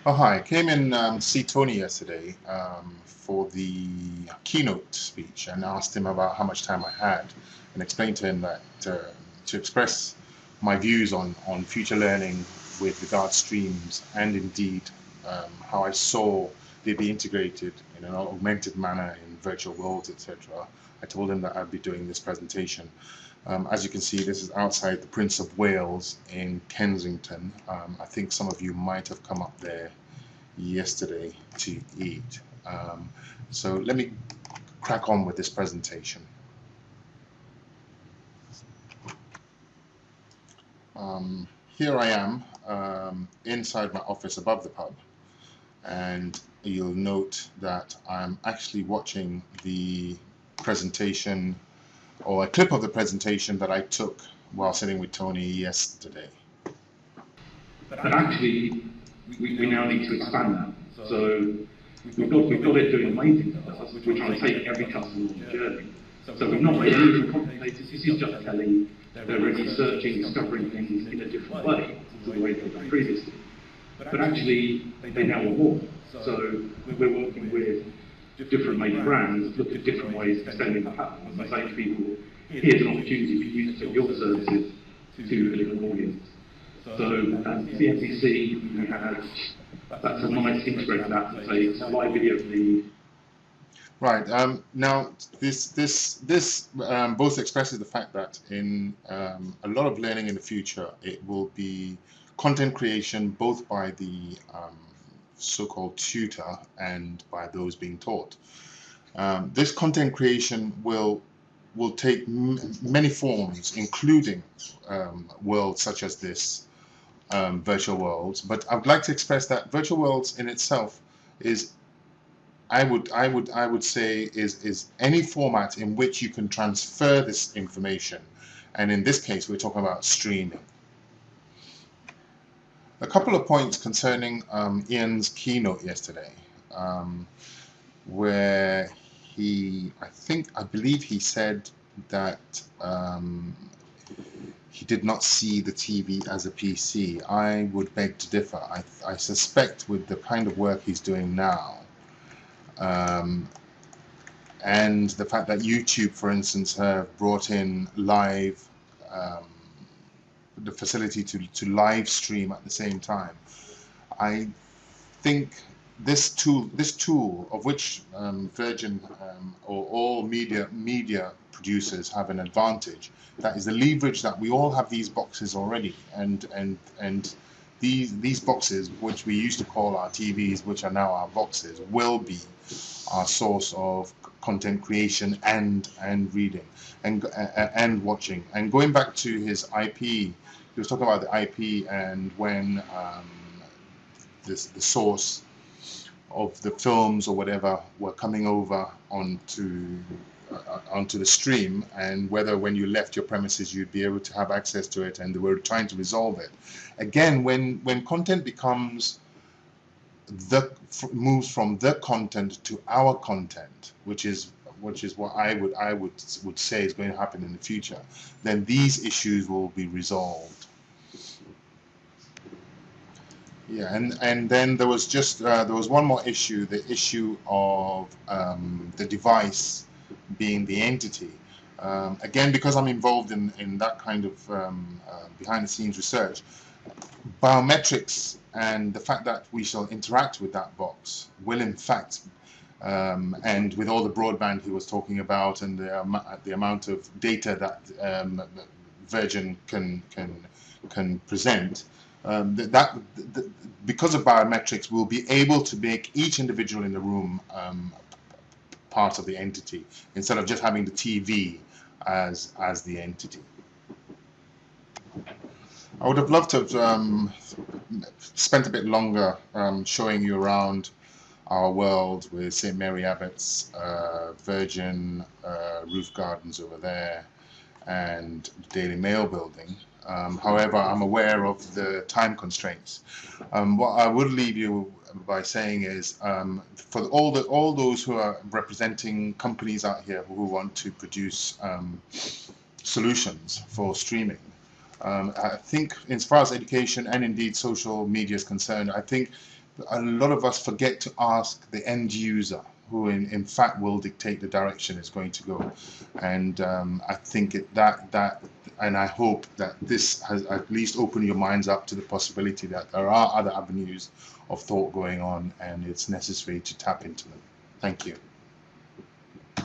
Oh, hi. I came in to see Tony yesterday for the keynote speech and asked him about how much time I had and explained to him that to express my views on future learning with regard streams and indeed how I saw they'd be integrated in an augmented manner in virtual worlds, etc. I told him that I'd be doing this presentation. As you can see, this is outside the Prince of Wales in Kensington. I think some of you might have come up there yesterday to eat. So let me crack on with this presentation. Here I am inside my office above the pub, and you'll note that I'm actually watching the presentation or a clip of the presentation that I took while sitting with Tony yesterday. But actually, we now need to expand that. So we've got it doing amazing stuff. We're trying to take every customer on the journey. So we've not made anything complicated. This is just telling they're already searching, discovering things in a different way to the way they've done previously. But actually, they now want more. So we're working with different major brands, look at different ways of extending the platform and say to people, here's an opportunity for you to put your services to a different audience. So at CNBC, we had that's a nice integrated app that takes a live video feed. Right. Now, this both expresses the fact that in a lot of learning in the future, it will be content creation both by the so-called tutor and by those being taught. This content creation will take many forms, including worlds such as this, virtual worlds. But I would like to express that virtual worlds in itself is, I would say, is any format in which you can transfer this information, and in this case we're talking about streaming. A couple of points concerning Ian's keynote yesterday, where I believe he said that he did not see the TV as a PC. I would beg to differ. I suspect with the kind of work he's doing now, and the fact that YouTube, for instance, have brought in live, the facility to live stream at the same time, I think this tool of which Virgin or all media producers have an advantage, that is the leverage that we all have these boxes already, and these boxes, which we used to call our TVs, which are now our boxes, will be our source of content creation and reading and watching. And going back to his IP, he was talking about the IP and when the source of the films or whatever were coming over onto the stream, and whether when you left your premises you'd be able to have access to it, and they were trying to resolve it. Again, when content becomes moves from the content to our content, which is what I would say is going to happen in the future, then these issues will be resolved. Yeah, and then there was just there was one more issue, the issue of the device being the entity. Again, because I'm involved in that kind of behind-the-scenes research, biometrics and the fact that we shall interact with that box will in fact, and with all the broadband he was talking about and the amount of data that Virgin can present, because of biometrics, we'll be able to make each individual in the room part of the entity, instead of just having the TV as the entity. I would have loved to have spent a bit longer showing you around our world with St. Mary Abbott's, Virgin roof gardens over there, and the Daily Mail building. However, I'm aware of the time constraints. What I would leave you by saying is, for all those who are representing companies out here who want to produce solutions for streaming, I think, as far as education and indeed social media is concerned, I think a lot of us forget to ask the end user, who in fact will dictate the direction it's going to go. And I think and I hope that this has at least opened your minds up to the possibility that there are other avenues of thought going on, and it's necessary to tap into them. Thank you.